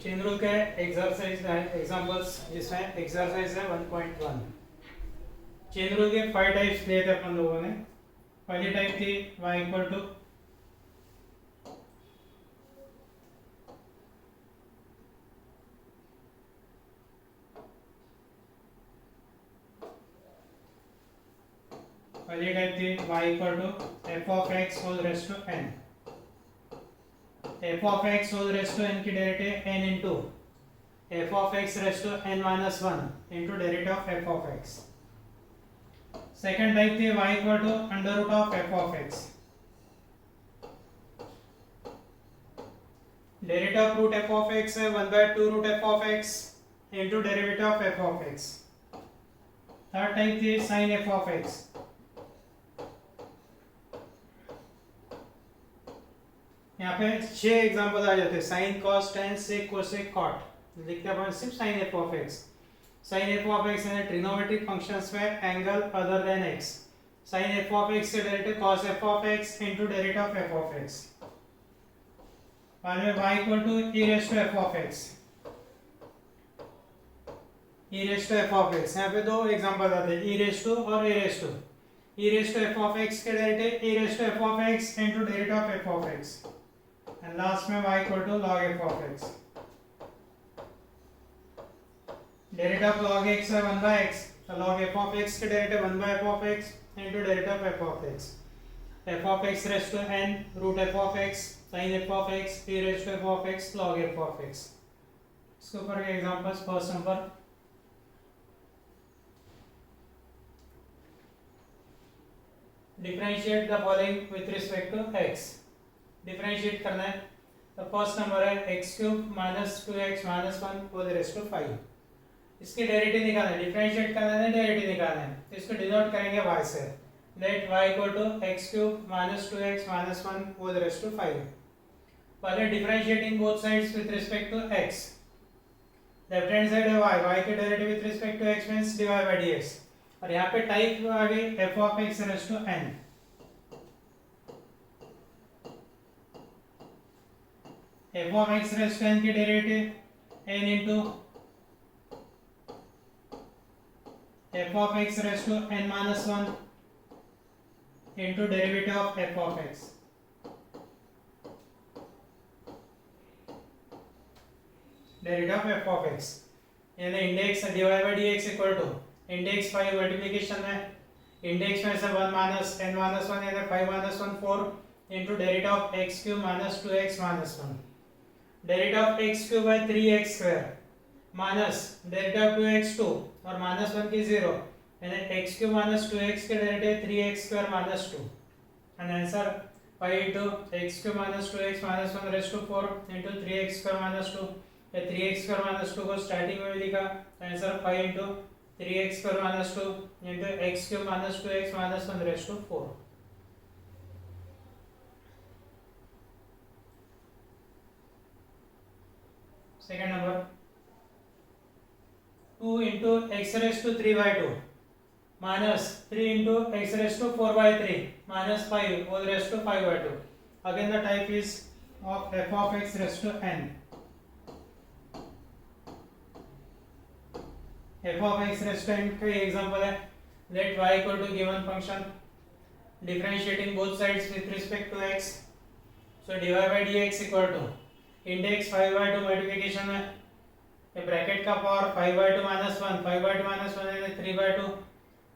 Chain rule के exercise examples जिसमें exercise है 1.1। चेन रूल के 5 टाइप्स लिए थे अपन लोगों ने। पहली टाइप थी y equal to y equal to f of x whole raised to n। F of x whole raised to n की derivative n into f of x raised to n minus 1 into derivative of f of x. Second type थी y equal to under root of f of x. Derivative of root f of x है 1/2 root f of x into derivative of f of x. Third type थी sine f of x. यहाँ पे 6 example आ जाते हैं, sine cos tan sec cosec cot. लिखते हैं अपन सिर्फ sine f of x. Sine f of x है ट्रिग्नोमेट्रिक फंक्शंस में angle other than x. Sine f of x से derivative cos f of x into derivative of f of x. बाद में y equal to e raise to f of x। e raise to f of x, यहाँ पे दो example आते हैं, e raise to और a raise to. e raise to f of x के derivative e raise to f of x into derivative of f of x। And last में y equal to log f of x। Derivative of log x है 1/x, तो log f of x के derivative 1/f of x into derivative of f of x। f of x raise to n root f of x sin f of x e raised to f of x log f of x। इसके ऊपर के examples, first number differentiate the following with respect to x। Differentiate करना है तो first number है x cube minus 2x minus 1 whole raise to 5। इसके derivative निकालना है, डिफरेंशिएट करना है, डेरिवेटिव निकालना है, तो इसको डिनोट करेंगे y से। Let y equal to x cube minus 2x minus 1 whole raise to 5। पहले differentiating both sides with respect to x। Left hand side है y के derivative with respect to x means dy by dx, और यहाँ पे type आ गई f of x raise to n। f of x raise to n की derivative n into f of x raise to n minus 1 into derivative of f of x। Derivative of f of x यानी index dy by dx equal to index 5 multiplication में index में से 1 minus n minus 1 यानी 5 minus 1 4 into derivative of x cube minus 2x minus 1। Derivative of x cube है 3x square minus derivative of 2x 2 और minus 1 की 0 यानी x cube minus 2x के derivative 3x square minus 2। And answer 5 into x cube minus 2x minus 1 raise to 4 into 3x square minus 2। 3x square minus 2 को starting में भी लिखा, answer 5 into 3x square minus 2 into x cube minus 2x minus 1 raise to 4। Second number 2 into x raise to 3/2 minus 3 into x raise to 4/3 minus 5 whole raise to 5/2। Again the type is of f of x raise to n। f of x raise to n का example है, let y equal to given function differentiating both sides with respect to x। So dy by dx equal to index 5/2 multiplication में ये bracket का power 5/2 minus 1 5/2 minus 1 यानी 3/2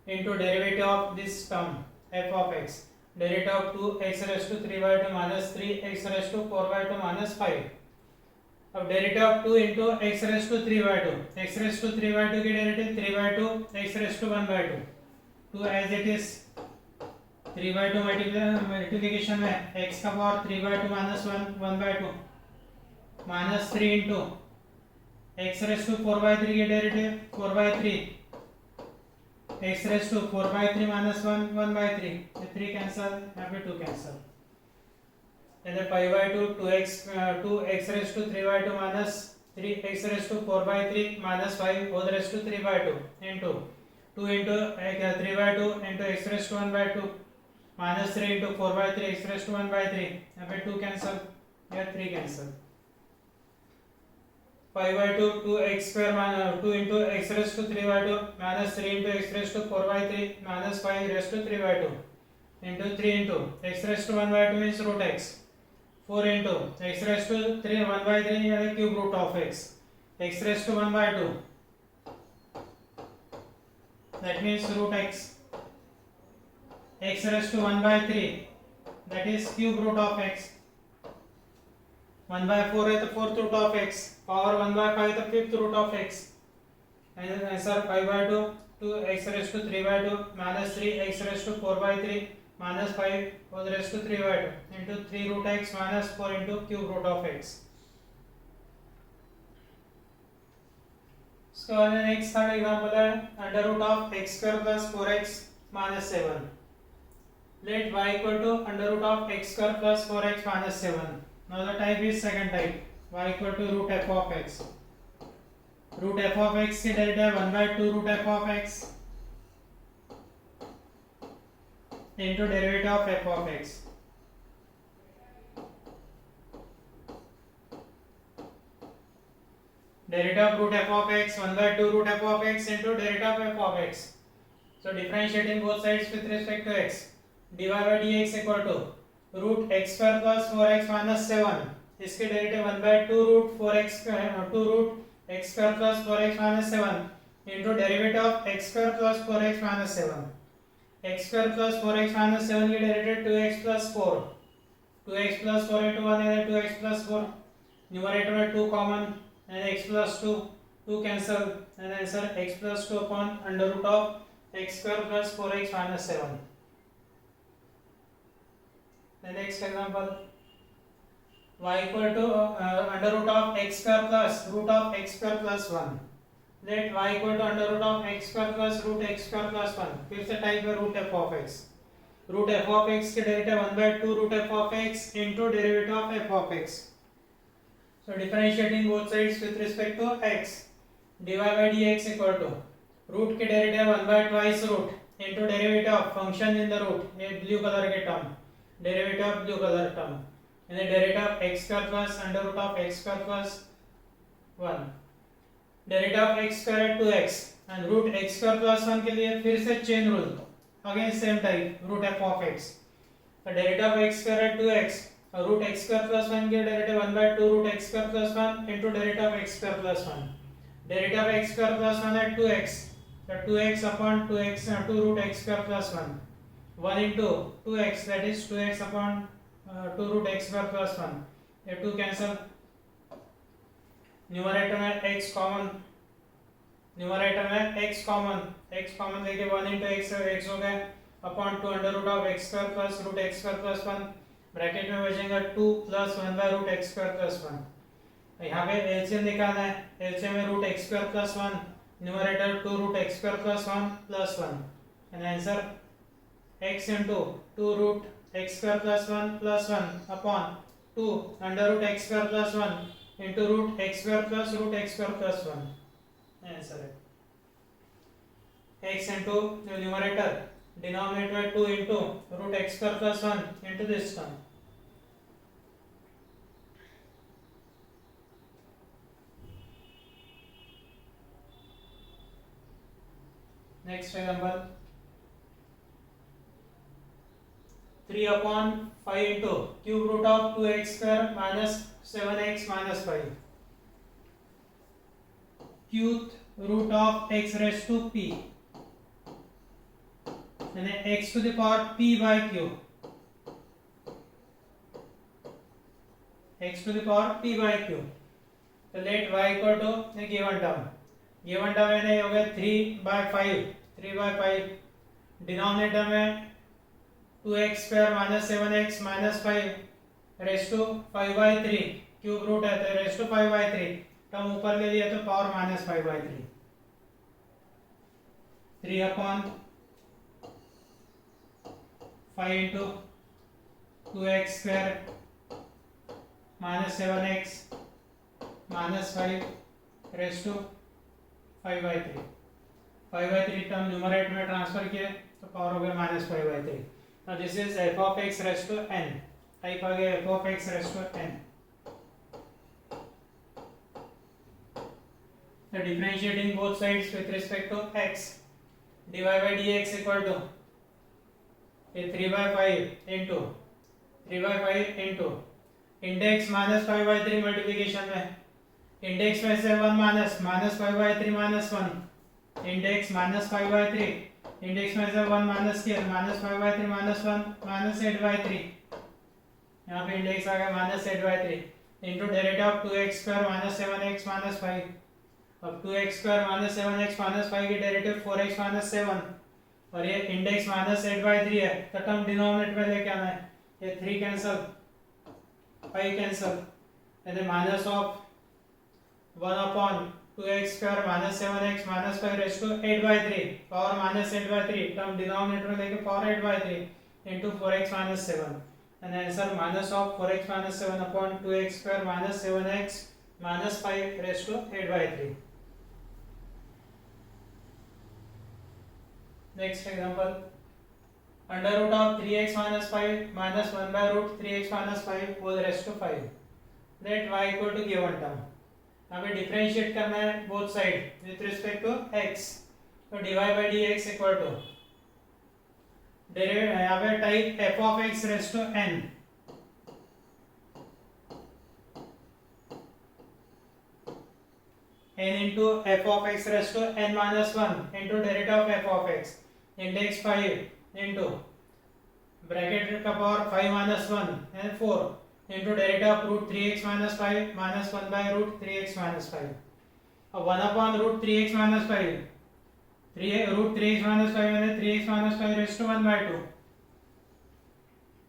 into derivative of this term f of x। Derivative of 2x raise to 3/2 minus 3x raise to 4/2 minus 5। अब derivative of 2 into x raise to 3/2, x raise to 3/2 की derivative 3/2 x raise to 1/2, 2 as it is 3/2 multiplication में x का power 3/2 minus 1 1/2 minus 3 into x raise to 4/3 की derivative 4/3 x raise to 4/3 minus 1 1/3, 3 cancel, यहाँ पे 2 cancel, यानी 5/2 2x raise to 3/2 minus 3x raise to 4/3 minus 5 whole raise to 3/2 into 2 into 3/2 into x raise to 1/2 minus 3 into 4/3 x raise to 1/3, यहाँ पे 2 cancel या 3 cancel. 5 by 2 2x square minus 2 into x raised to 3 by 2 minus 3 into x raised to 4 by 3 minus 5 raised to 3 by 2 into 3 into x raised to 1 by 2 means root x, 4 into x raised to 3 1 by 3 and the cube root of x raised to 1 by 2, that means root x raised to 1 by 3, that is cube root of x, 1 by 4 है तो fourth root of x, power 1 by 5 तो fifth root of x, and answer 5 by 2 2x raised to 3 by 2 minus 3x raised to 4 by 3 minus 5 was raised to 3 by 2 into 3 root x minus 4 into cube root of x. इसके बाद next third example है under root of x square plus 4x minus 7. Let y equal to under root of x square plus 4x minus 7. Now the type is second type, y equal to root f of x. Root f of x की derivative 1 by 2 root f of x into derivative of f of x. Derivative of root f of x 1 by 2 root f of x into derivative of f of x. So differentiating both sides with respect to x. dy by dx equal to root x square plus 4x minus 7. इसके derivative 1 by 2 root 4x 2 root x square plus 4x minus 7 into derivative of x square plus 4x minus 7. x square plus 4x minus 7 की derivative 2x plus 4. 2x plus 4 into 1 है 2x plus 4. Numerator में 2 common and x plus 2 2 cancel and answer x plus 2 upon under root of x square plus 4x minus 7. The next example, y equal to under root of x square plus root of x square plus 1. Let y equal to under root of x square plus root x square plus 1. फिर से type है root f of x. Root f of x के derivative 1 by 2 root f of x into derivative of f of x. So differentiating both sides with respect to x. dy by dx equal to root के derivative 1 by twice root into derivative of function in the root. ये blue color के term. Derivative of blue color term and the derivative of x square plus under root of x square plus 1. Derivative of x square है 2x and root x square plus 1 के लिए फिर से chain rule again same type root f of x. The derivative of x square है 2x और root x square plus 1 के derivative 1 by 2 root x square plus 1 into derivative of x square plus 1. Derivative of x square plus 1 है 2x, so 2x upon 2x 2 root x square plus 1. 1 into 2x, that is 2x upon 2 root x square plus 1. ये 2 cancel. Numerator में x common, numerator में x common लेके 1 into x हो गया upon 2 under root of x square plus root x square plus 1. Bracket में बचेगा 2 plus 1 by root x square plus 1. यहाँ पे एलसीएम निकालना है. एलसीएम में root x square plus 1, numerator 2 root x square plus 1 plus 1 and answer x into 2 root x square plus 1 plus 1 upon 2 under root x square plus 1 into root x square plus root x square plus 1. Answer है x into the numerator denominator 2 into root x square plus 1 into this term. Next example, 3 upon 5 into cube root of 2x square minus 7x minus 5. Cube root of x raised to p and x to the power p by q. X to the power p by q. So let y equal to the given term. Given term है हो गया 3 by 5. 3 by 5. Denominator में 2x square minus 7x minus 5 raised to 5 by 3. Cube root है तो raised to 5 by 3. Term ऊपर ले लिया तो power minus 5 by 3. 3 upon 5 into 2x square minus 7x minus 5 raised to 5 by 3. 5 by 3 term numerator में transfer किए तो power हो गया minus 5 by 3. Now this is f of x raised to n. Type आ गया f of x raised to n. So differentiating both sides with respect to x, dy by dx equal to 3 by 5 into 3 by 5 into index minus 5 by 3 multiplication में index में से 1 minus 5 by 3 minus 1 index minus 5 by 3 index में से 1 minus किया minus 5 by 3 minus 1 minus 8 by 3 यहाँ पे index आ गया minus 8 by 3 into derivative of 2x square minus 7x minus 5 अब 2x square minus 7x minus 5 की डेरिवेटिव 4x माइनस 7 और ये इंडेक्स माइनस 8 बाई 3 है तो टर्म डिनोमिनेटर में लेके आना है ये 3 cancel 5 cancel and then minus of 1 upon 2x square minus 7x minus 5 raised to 8 by 3 power minus 8 by 3 term denominator में लेके power 8 by 3 into 4x minus 7 and answer minus of 4x minus 7 upon 2x square minus 7x minus 5 raised to 8 by 3. Next example. Under root of 3x minus 5 minus 1 by root 3x minus 5 whole raised to 5. Let y equal to given term. यहाँ पे differentiate करना है both side with respect to x. तो dy by dx equal to यहाँ पे type f of x raised to n. n into f of x raised to n minus 1 into derivative of f of x. Index 5 into bracket का power 5 minus 1 and 4 into derivative of root 3x minus 5 minus 1 by root 3x minus 5. अब 1 upon root 3x minus 5 root 3x minus 5 यानी 3x minus 5 raised to 1 by 2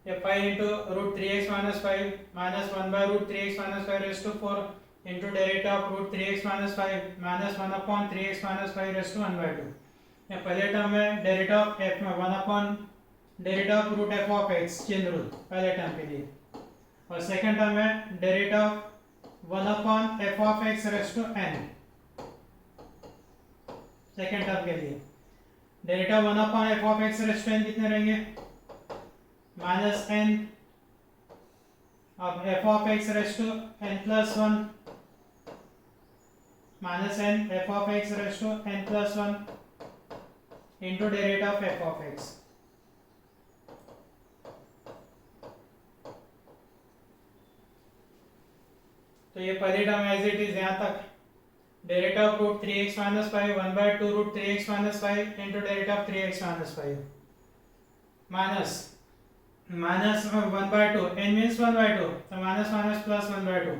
ये 5 into root 3x minus 5 minus 1 by root 3x minus 5 raised to 4 into derivative of root 3x minus 5 minus 1 upon 3x minus 5 raised to 1 by 2. ये पहले term में derivative of f में 1 upon derivative of root f of x chain rule पहले term के लिए और second term में derivative of 1 upon f of x raised to n second term के लिए derivative 1 upon f of x raised to n कितने रहेंगे minus n अब f of x raised to n plus 1 minus n f of x raised to n plus 1 into derivative of f of x. तो ये पहली term as it is यहाँ तक derivative of root 3x minus 5 1 by 2 root 3x minus 5 into derivative of 3x minus 5 minus 1 by 2 n means 1 by 2 so minus minus plus 1 by 2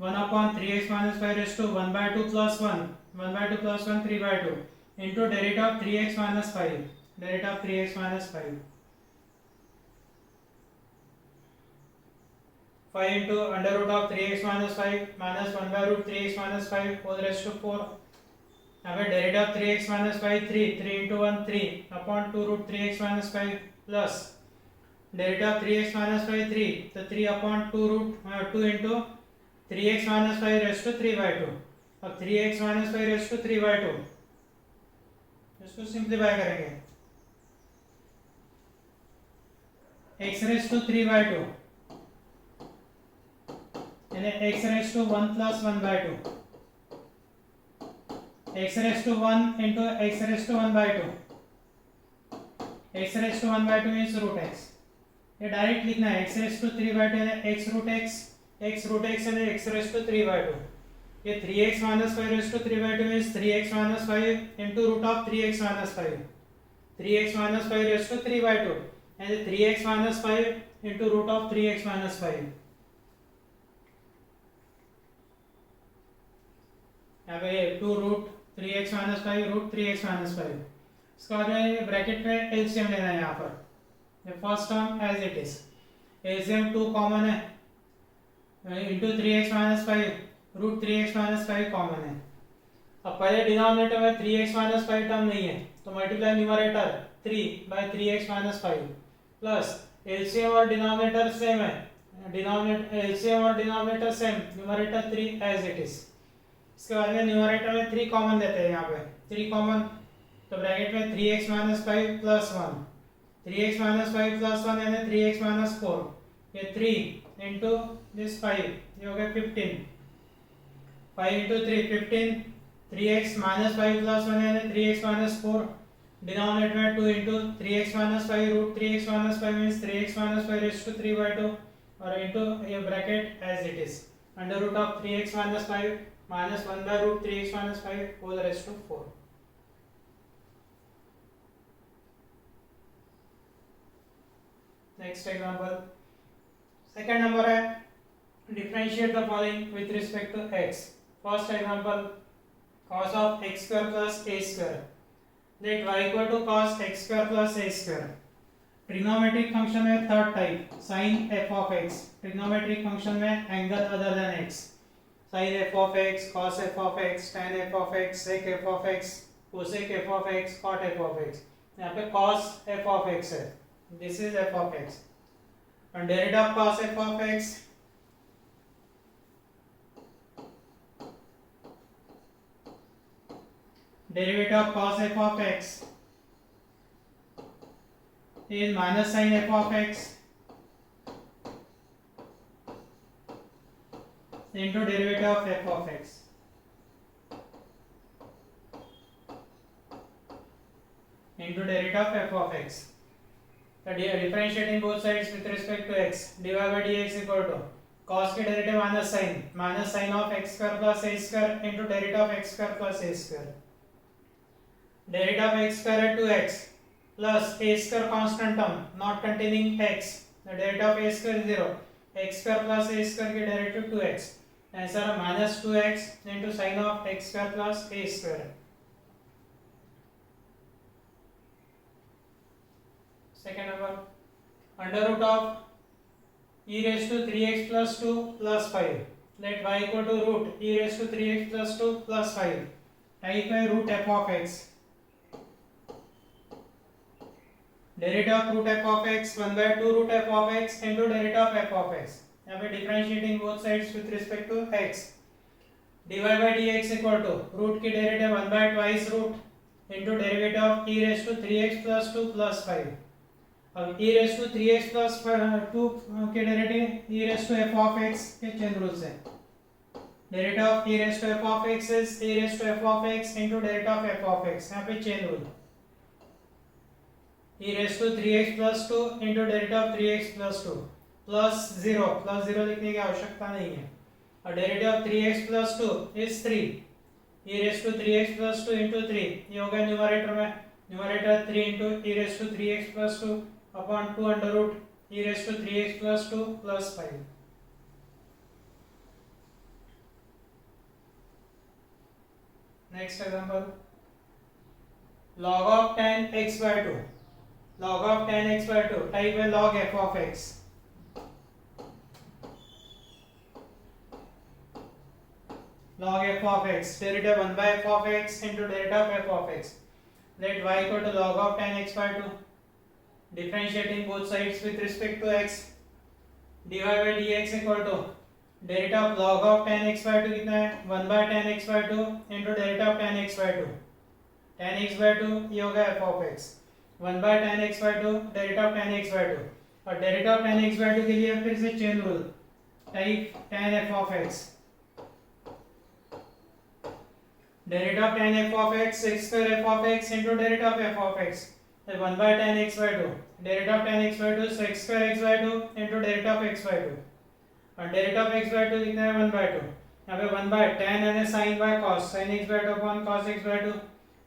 1 upon 3x minus 5 raised to 1 by 2 plus 1 1 by 2 plus 1 3 by 2 into derivative of 3x minus 5 derivative of 3x minus 5 5 into under root of 3x minus 5 minus 1 by root 3x minus 5 whole raised to 4 यहाँ पे derivative of 3x minus 5 3 into 1 3 upon 2 root 3x minus 5 plus derivative of 3x minus 5 3 तो 3 upon 2 root 2 into 3x minus 5 raised to 3 by 2 अब 3x minus 5 raised to 3 by 2 इसको simplify करेंगे x raised to 3 by 2 यानी x raised to 1 plus 1 by 2 x raised to 1 into x raised to 1 by 2 x raised to 1 by 2 means root x ये direct लिखना है x raised to 3 by 2 यानी x root x यानी x raised to 3 by 2 ये 3x minus 5 raised to 3 by 2 means 3x minus 5 into root of 3x minus 5 3x minus 5 raised to 3 by 2 and 3x minus 5 into root of 3x minus 5 यहाँ पे 2 root 3x minus 5 root 3x minus 5 इसका बाद में bracket में LCM लेना है यहाँ पर ये first term as it is LCM 2 common है into 3x minus 5 root 3x minus 5 common है अब पहले डिनोमिनेटर में 3x minus 5 टर्म नहीं है तो multiply numerator 3 by 3x minus 5 plus LCM और डिनोमिनेटर सेम है एलसीएम और denominator same numerator 3 as it is इसके बाद में न्यूमरेटर में 3 कॉमन देते हैं यहाँ पे 3 कॉमन तो ब्रैकेट में 3x minus 5 plus 1 3x minus 5 plus 1 यानी 3x minus 4 ये 3 into this 5 ये हो गया 15 5 into 3 15 3x minus 5 plus 1 यानी 3x minus 4 डिनोमिनेटर में 2 into 3x minus 5 root 3x minus 5 means 3x minus 5 raised to 3 by 2 और into a bracket as it is under root of 3x minus 5 minus 1 by root 3x minus 5 whole raised to 4. Next example, second number है differentiate the following with respect to x. First example, cos of x square plus a square. Let y equal to cos x square plus a square. Trigonometric function में third type sin f of x. Trigonometric function में angle other than x. Sin f of x, cos f of x, tan f of x, sec f of x, cosec f of x, cot f of x. यहाँ पे cos f of x है. This is f of x. And derivative of cos f of x derivative of cos f of x is minus sin f of x into derivative of f of x. Into derivative of f of x. So differentiating both sides with respect to x. dy by dx equal to cos के derivative minus sin of x square plus a square into derivative of x square plus a square. Derivative of x square at 2x plus a square constant term not containing x. The derivative of a square is 0. X square plus a square के derivative 2x. Answer है minus 2x into sin of x square plus a square. Second number, under root of e raised to 3x plus 2 plus 5. Let y equal to root e raised to 3x plus 2 plus 5. Type है root f of x. Derivative of root f of x 1 by 2 root f of x into derivative of f of x. यहाँ पे differentiating both sides with respect to x. dy by dx equal to root की derivative 1 by twice root into derivative of e raised to 3x plus 2 plus 5. अब e raised to 3x plus 2 के derivative e raised to f of x के chain rule से derivative of e raised to f of x is e raised to f of x into derivative of f of x. यहाँ पे chain rule e raised to 3x plus 2 into derivative of 3x plus 2 plus 0 लिखने की आवश्यकता नहीं है और derivative of 3x plus 2 is 3 e raised to 3x plus 2 into 3 ये होगा न्यूमरेटर में numerator 3 into e raised to 3x plus 2 upon 2 under root e raised to 3x plus 2 plus 5. Next example, log of tan x by 2. Log of tan x by 2 type है log f of x. Log f of x derivative 1 by f of x into derivative of f of x. Let y equal to log of tan x by 2. Differentiating both sides with respect to x. dy by dx equal to derivative of log of tan x by 2 कितना है 1 by tan x by 2 into derivative of tan x by 2. tan x by 2 ये होगा f of x. 1 by tan x by 2 derivative of tan x by 2 और derivative of tan x by 2 के लिए फिर से chain rule type tan f of x. Derivative of tan f of x x square f of x into derivative of f of x. 1 by tan x by 2 derivative of tan x by 2 so x square x by 2 into derivative of x by 2 और derivative of x by 2 लिखना है 1 by 2. यहाँ पे 1 by tan यानी sin by cos sin x by 2 upon cos x by 2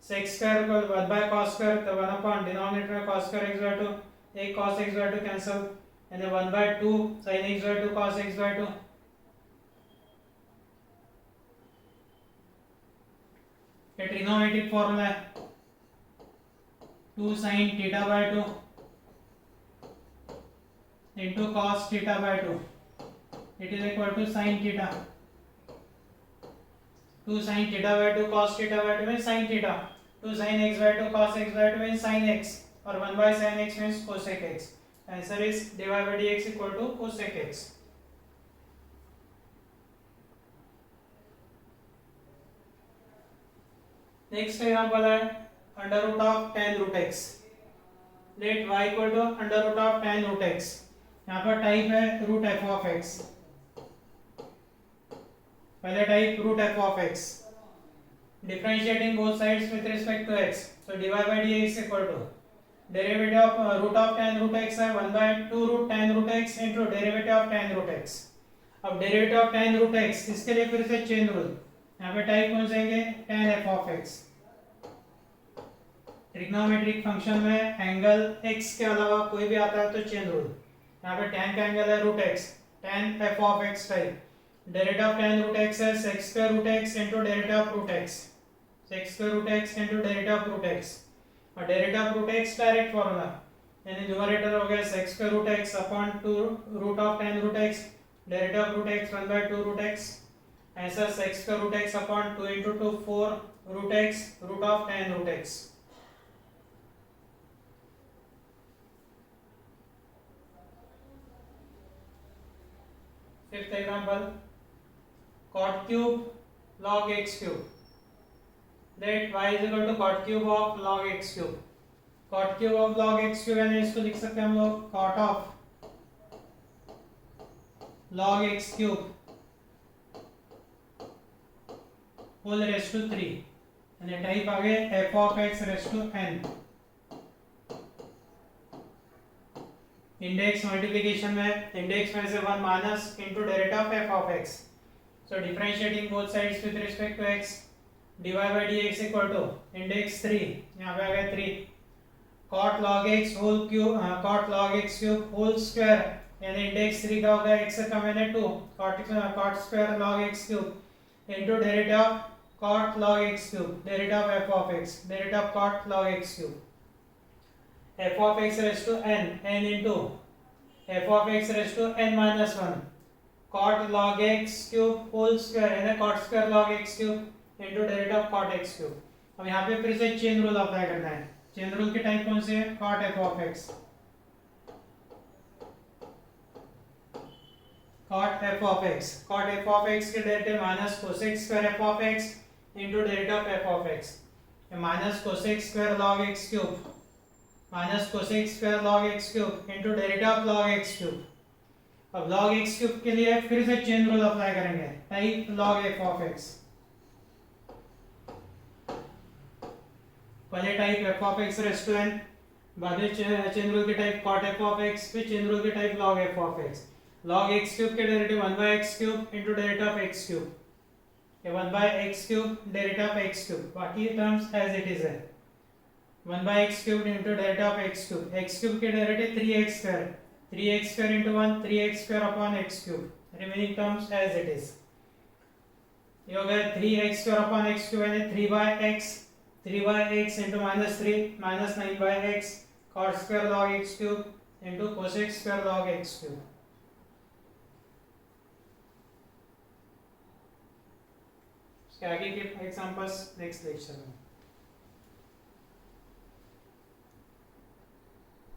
sec square को 1 by cos square तो 1 upon denominator में cos square x by 2 एक cos x by 2 cancel यानी 1 by 2 sin x by 2 cos x by 2. ये trigonometric formula है 2 sin theta by 2 into cos theta by 2 it is equal to sin theta. 2 sin theta by 2 cos theta by 2 means sin theta. 2 sin x by 2 cos x by 2 means sin x or 1 by sin x means cosec x. Answer is dy by dx equal to cosec x. Next example है under root of tan root x. Let y equal to under root of tan root x. यहाँ पर type है root f of x. पहले type root f of x. differentiating both sides with respect to x. So dy by dx equal to derivative of root of tan root x है 1 by 2 root tan root x into derivative of tan root x. अब derivative of tan root x इसके लिए फिर से chain rule, यहाँ पे type कौन से होंगे, tan f of x. Trigonometric function में एंगल x के अलावा कोई भी आता है तो चेन रूल. यहाँ पे tan का एंगल है root x, tan f of x type. Derivative of tan root x है sec square root x into derivative of root x, sec square root x into derivative of root x. और derivative of root x direct formula, यानी numerator हो गया sec square root x upon 2 root of tan root x, derivative of root x 1 by 2 root x. ऐसा sec square root x upon 2 into 2 4 root x root of tan root x. Fifth example, cot cube log x cube. Let y is equal to cot cube of log x cube. Cot cube of log x cube यानी इसको लिख सकते हैं हम लोग cot of log x cube whole raised to 3. यानी type आ गए f of x raised to n. Index multiplication में इंडेक्स में से 1 minus into derivative of f of x. So differentiating both sides with respect to x, dy by dx equal to index 3, यहाँ पे आ गया 3, cot log x whole cube cot log x cube whole square, यानी index 3 का होगा x से कम यानी 2, cot square log x cube into derivative of cot log x cube, derivative of f of x, derivative of cot log x cube. f of x raised to n into f of x raised to n minus 1, cot log x cube whole square यानी cot square log x cube into derivative of cot x cube. अब यहाँ पे फिर से chain rule apply करना है. Chain rule की type कौन सी है, cot f of x. cot f of x, cot f of x के derivative minus cosec square f of x into derivative of f of x. Minus cosec square log x cube minus cosec square log x cube into derivative of log x cube. अब log x cube के लिए फिर से chain rule apply करेंगे, type log f of x. पहले type f of x raised to n, बाद में chain rule की type cot f of x, फिर चेन रूल की type log f of x. log x cube के derivative 1 by x cube into derivative of x cube, ये 1 by x cube derivative of x cube, बाकी terms as it is है. 1 by x cube into derivative of x cube, x cube के derivative 3x square, 3x square into 1 3x square upon x cube, remaining terms as it is. ये हो गया 3x square upon x cube यानी 3 by x into minus 3 minus 9 by x cot square log x cube into cosec square log x cube. इसके आगे के examples next lecture में.